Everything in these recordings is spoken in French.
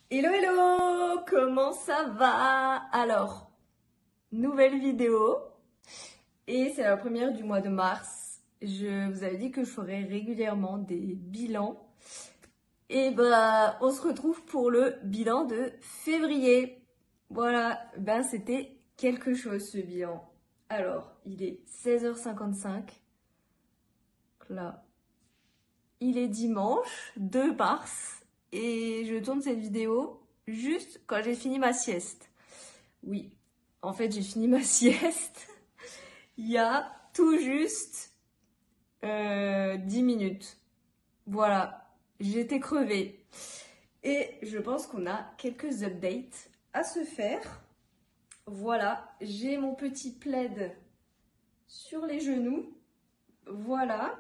Hello hello, comment ça va? Alors, nouvelle vidéo et c'est la première du mois de mars. Je vous avais dit que je ferais régulièrement des bilans et bah on se retrouve pour le bilan de février. Voilà, ben c'était quelque chose ce bilan. Alors, il est 16h55. Là, il est dimanche 2 mars et je tourne cette vidéo juste quand j'ai fini ma sieste. Oui, en fait, j'ai fini ma sieste il y a tout juste 10 minutes. Voilà, j'étais crevée. Et je pense qu'on a quelques updates à se faire. Voilà, j'ai mon petit plaid sur les genoux. Voilà,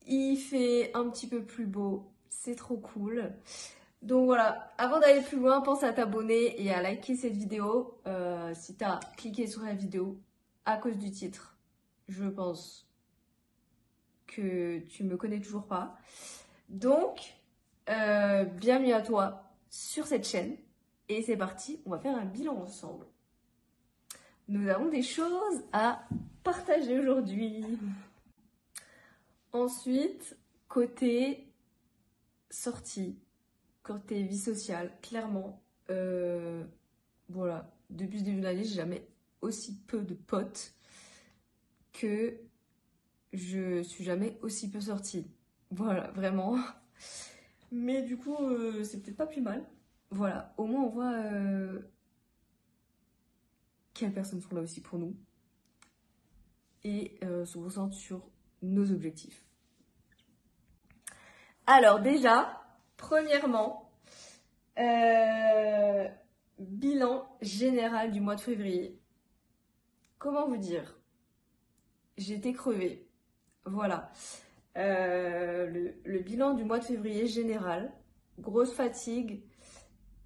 il fait un petit peu plus beau, c'est trop cool. Donc voilà, avant d'aller plus loin, pense à t'abonner et à liker cette vidéo. Si tu as cliqué sur la vidéo à cause du titre, je pense que tu me connais toujours pas. Donc, bienvenue à toi sur cette chaîne. Et c'est parti, on va faire un bilan ensemble. Nous avons des choses à partager aujourd'hui. Ensuite, côté sortie, côté vie sociale, clairement, voilà, depuis le début de l'année, j'ai jamais aussi peu de potes que je suis jamais aussi peu sortie. Voilà, vraiment. Mais du coup, c'est peut-être pas plus mal. Voilà, au moins on voit quelles personnes sont là aussi pour nous et se concentre sur nos objectifs. Alors déjà, premièrement, bilan général du mois de février. Comment vous dire? J'étais crevée. Voilà. Le bilan du mois de février général, grosse fatigue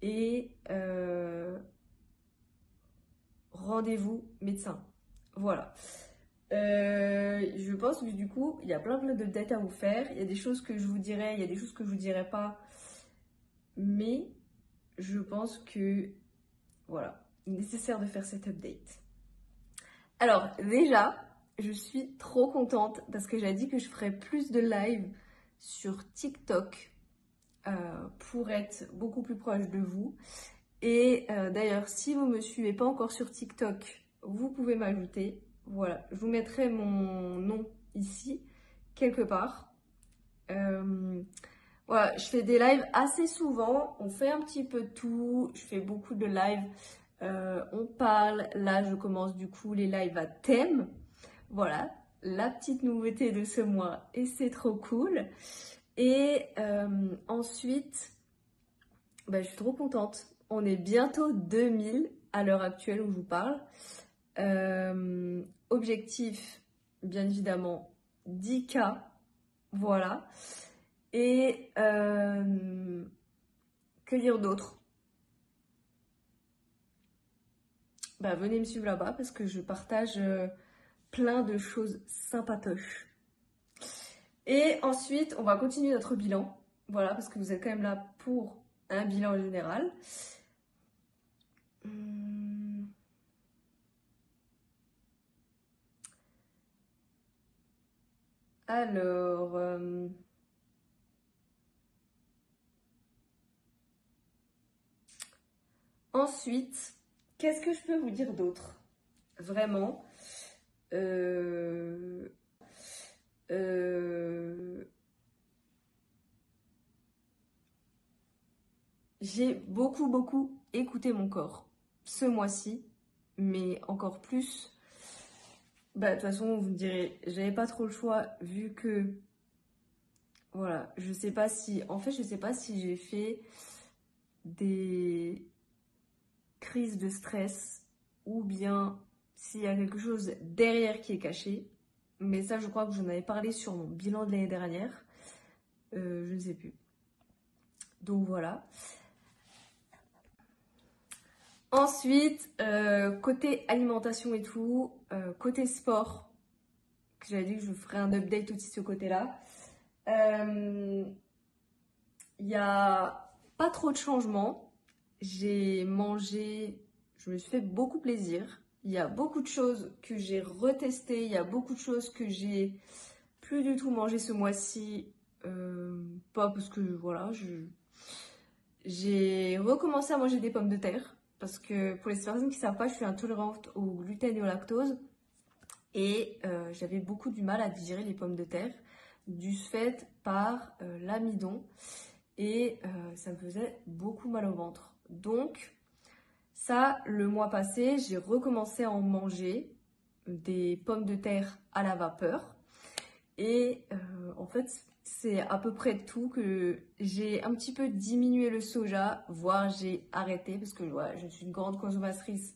et rendez-vous médecin. Voilà. Je pense que du coup, il y a plein de dates à vous faire. Il y a des choses que je vous dirai, il y a des choses que je vous dirai pas. Mais je pense que, voilà, nécessaire de faire cet update. Alors, déjà, je suis trop contente parce que j'ai dit que je ferais plus de live sur TikTok pour être beaucoup plus proche de vous. Et d'ailleurs, si vous ne me suivez pas encore sur TikTok, vous pouvez m'ajouter. Voilà, je vous mettrai mon nom ici, quelque part. Voilà, je fais des lives assez souvent. On fait un petit peu de tout. Je fais beaucoup de lives. On parle. Là, je commence du coup les lives à thème. Voilà, la petite nouveauté de ce mois. Et c'est trop cool. Et ensuite, bah, je suis trop contente. On est bientôt 2000 à l'heure actuelle où je vous parle. Objectif, bien évidemment, 10K. Voilà. Et que dire d'autre? Bah, venez me suivre là-bas parce que je partage plein de choses sympatoches. Et ensuite, on va continuer notre bilan. Voilà, parce que vous êtes quand même là pour un bilan général. Alors, ensuite, qu'est-ce que je peux vous dire d'autre? Vraiment, j'ai beaucoup écouté mon corps ce mois-ci, mais encore plus. Bah, de toute façon, vous me direz, j'avais pas trop le choix vu que, voilà, je sais pas si, en fait, je sais pas si j'ai fait des crises de stress ou bien s'il y a quelque chose derrière qui est caché. Mais ça, je crois que j'en avais parlé sur mon bilan de l'année dernière. Je ne sais plus. Donc voilà. Ensuite, côté alimentation et tout, côté sport, que j'avais dit que je ferais un update aussi de ce côté-là. Il y a pas trop de changements. J'ai mangé, je me suis fait beaucoup plaisir. Il y a beaucoup de choses que j'ai retestées, il y a beaucoup de choses que j'ai plus du tout mangé ce mois-ci. Pas parce que voilà, j'ai recommencé à manger des pommes de terre. Parce que pour les personnes qui ne savent pas, je suis intolérante au gluten et au lactose. Et j'avais beaucoup du mal à digérer les pommes de terre, dû fait par l'amidon. Et ça me faisait beaucoup mal au ventre. Donc, ça, le mois passé, j'ai recommencé à en manger des pommes de terre à la vapeur. Et en fait, c'est à peu près tout que j'ai un petit peu diminué le soja, voire j'ai arrêté parce que ouais, je suis une grande consommatrice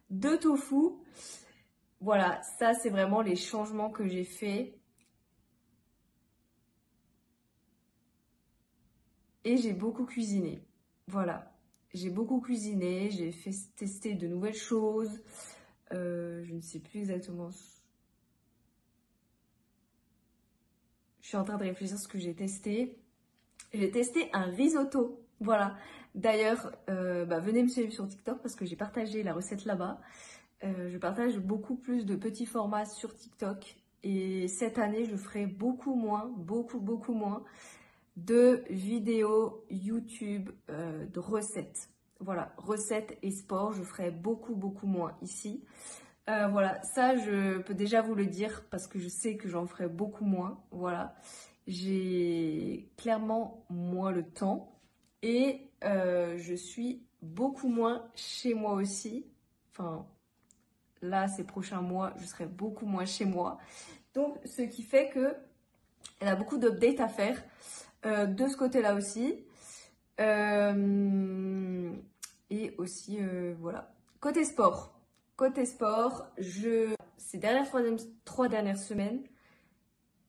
de tofu. Voilà, ça c'est vraiment les changements que j'ai faits. Et j'ai beaucoup cuisiné. Voilà, j'ai beaucoup cuisiné, j'ai fait tester de nouvelles choses. Je ne sais plus exactement. Je suis en train de réfléchir à ce que j'ai testé. J'ai testé un risotto. Voilà. D'ailleurs, venez me suivre sur TikTok parce que j'ai partagé la recette là-bas. Je partage beaucoup plus de petits formats sur TikTok. Et cette année, je ferai beaucoup moins de vidéos YouTube de recettes. Voilà, recettes et sport, je ferai beaucoup moins ici. Voilà, ça je peux déjà vous le dire parce que je sais que j'en ferai beaucoup moins. Voilà, j'ai clairement moins le temps et je suis beaucoup moins chez moi aussi. Enfin, là, ces prochains mois, je serai beaucoup moins chez moi. Donc, ce qui fait que elle a beaucoup d'updates à faire de ce côté-là aussi. Et aussi, voilà. Côté sport. Côté sport, ces trois dernières semaines,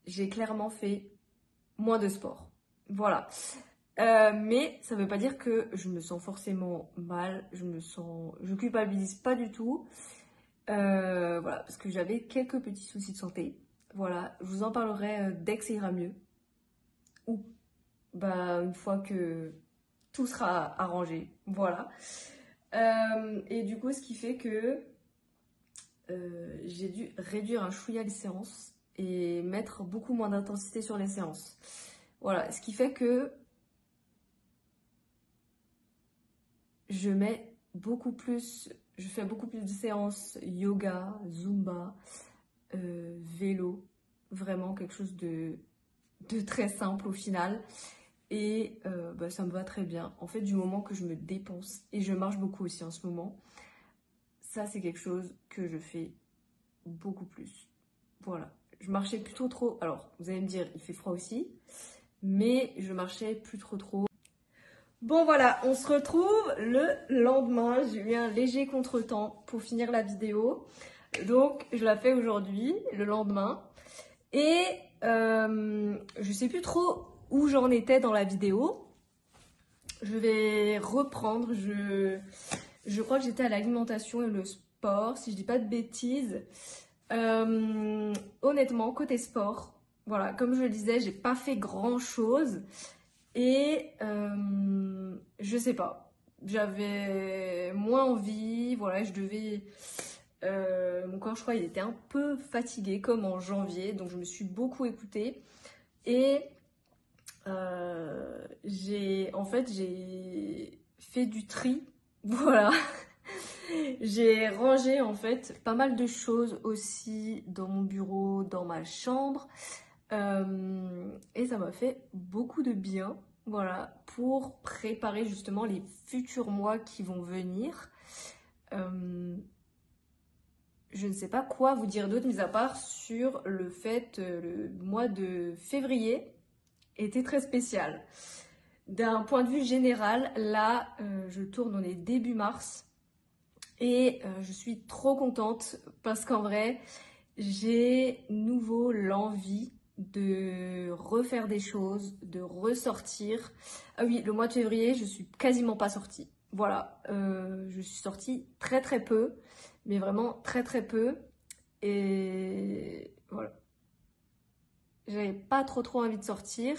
j'ai clairement fait moins de sport. Voilà. Mais ça ne veut pas dire que je me sens forcément mal. Je culpabilise pas du tout. Voilà, parce que j'avais quelques petits soucis de santé. Voilà, je vous en parlerai dès que ça ira mieux. Ou une fois que tout sera arrangé. Voilà. Et du coup, ce qui fait que j'ai dû réduire un chouïa les séances et mettre beaucoup moins d'intensité sur les séances. Voilà, ce qui fait que je fais beaucoup plus de séances yoga, zumba, vélo, vraiment quelque chose de très simple au final. Et ça me va très bien. En fait, du moment que je me dépense, et je marche beaucoup aussi en ce moment, ça c'est quelque chose que je fais beaucoup plus. Voilà. Je marchais plutôt trop. Alors, vous allez me dire, il fait froid aussi, mais je marchais plus trop. Bon voilà, on se retrouve le lendemain. J'ai eu un léger contretemps pour finir la vidéo. Donc, je la fais aujourd'hui, le lendemain. Et je sais plus trop où j'en étais dans la vidéo. Je vais reprendre. Je crois que j'étais à l'alimentation et le sport, si je dis pas de bêtises. Honnêtement, côté sport, voilà, comme je le disais, j'ai pas fait grand chose. Et je sais pas, j'avais moins envie, voilà, mon corps, je crois, il était un peu fatigué comme en janvier, donc je me suis beaucoup écoutée. Et j'ai fait du tri, voilà. J'ai rangé en fait pas mal de choses aussi dans mon bureau, dans ma chambre. Et ça m'a fait beaucoup de bien, voilà, pour préparer justement les futurs mois qui vont venir. Je ne sais pas quoi vous dire d'autre, mis à part sur le fait le mois de février était très spécial. D'un point de vue général, là, je tourne, on est début mars. Et je suis trop contente parce qu'en vrai, j'ai nouveau l'envie de refaire des choses, de ressortir. Ah oui, le mois de février, je suis quasiment pas sortie. Voilà, je suis sortie très peu, mais vraiment très peu. Et voilà. j'avais pas trop envie de sortir.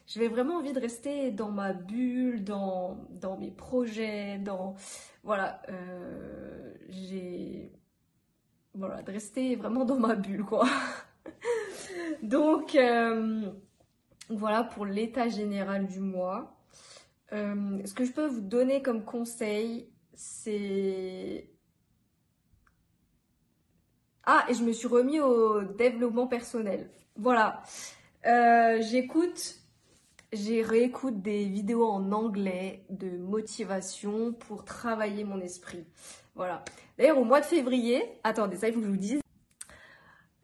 J'avais vraiment envie de rester dans ma bulle, dans mes projets, voilà, voilà, de rester vraiment dans ma bulle, quoi. Donc, voilà pour l'état général du mois. Ce que je peux vous donner comme conseil, c'est... Ah, et je me suis remis au développement personnel. Voilà. J'ai réécoute des vidéos en anglais de motivation pour travailler mon esprit. Voilà. D'ailleurs, au mois de février, attendez, ça il faut que je vous dise.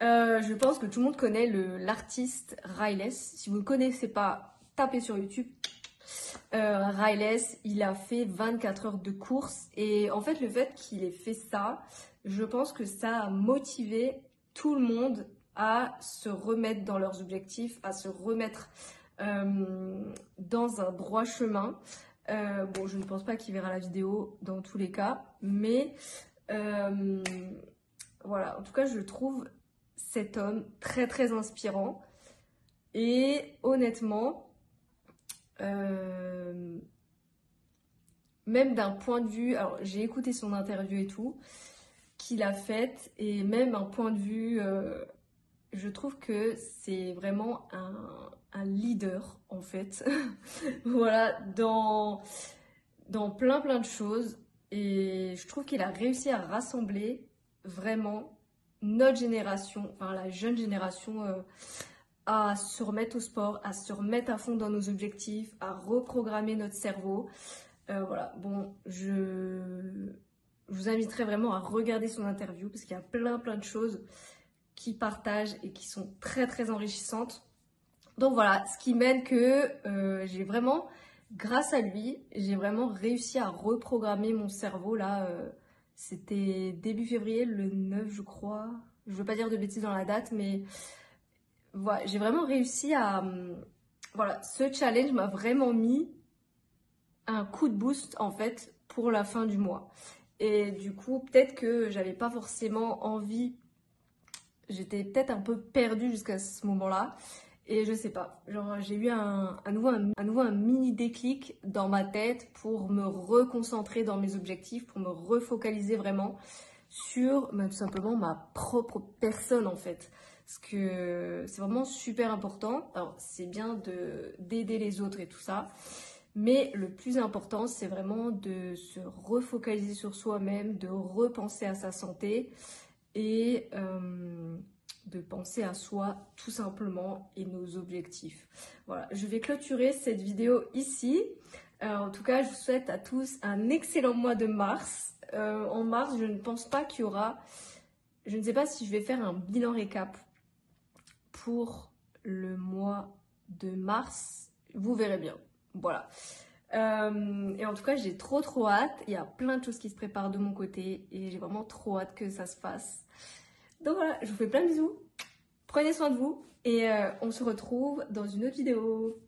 Je pense que tout le monde connaît l'artiste Ryless. Si vous ne le connaissez pas, tapez sur YouTube. Ryless, il a fait 24 heures de course. Et en fait, le fait qu'il ait fait ça, je pense que ça a motivé tout le monde à se remettre dans leurs objectifs, à se remettre dans un droit chemin. Bon, je ne pense pas qu'il verra la vidéo dans tous les cas, mais voilà, en tout cas, je trouve cet homme très inspirant. Et honnêtement, même d'un point de vue, alors j'ai écouté son interview et tout, qu'il a faite, et même un point de vue, je trouve que c'est vraiment un leader en fait, voilà, dans plein de choses, et je trouve qu'il a réussi à rassembler vraiment notre génération, enfin la jeune génération, à se remettre au sport, à se remettre à fond dans nos objectifs, à reprogrammer notre cerveau. Voilà, bon, je vous inviterai vraiment à regarder son interview parce qu'il y a plein de choses qu'il partage et qui sont très enrichissantes. Donc voilà, ce qui mène que j'ai vraiment, grâce à lui, j'ai vraiment réussi à reprogrammer mon cerveau là. C'était début février, le 9 je crois. Je veux pas dire de bêtises dans la date, mais voilà, j'ai vraiment réussi à... Voilà, ce challenge m'a vraiment mis un coup de boost en fait pour la fin du mois. Et du coup, peut-être que j'avais pas forcément envie, j'étais peut-être un peu perdue jusqu'à ce moment-là. Et je sais pas, genre j'ai eu à nouveau un mini déclic dans ma tête pour me reconcentrer dans mes objectifs, pour me refocaliser vraiment sur tout simplement ma propre personne en fait. Parce que c'est vraiment super important. Alors c'est bien d'aider les autres et tout ça, mais le plus important c'est vraiment de se refocaliser sur soi-même, de repenser à sa santé et de penser à soi tout simplement et nos objectifs. Voilà, je vais clôturer cette vidéo ici. En tout cas, je vous souhaite à tous un excellent mois de mars. En mars, je ne pense pas qu'il y aura... Je ne sais pas si je vais faire un bilan récap pour le mois de mars. Vous verrez bien. Voilà. Et en tout cas, j'ai trop hâte. Il y a plein de choses qui se préparent de mon côté et j'ai vraiment trop hâte que ça se fasse. Donc voilà, je vous fais plein de bisous. Prenez soin de vous et on se retrouve dans une autre vidéo.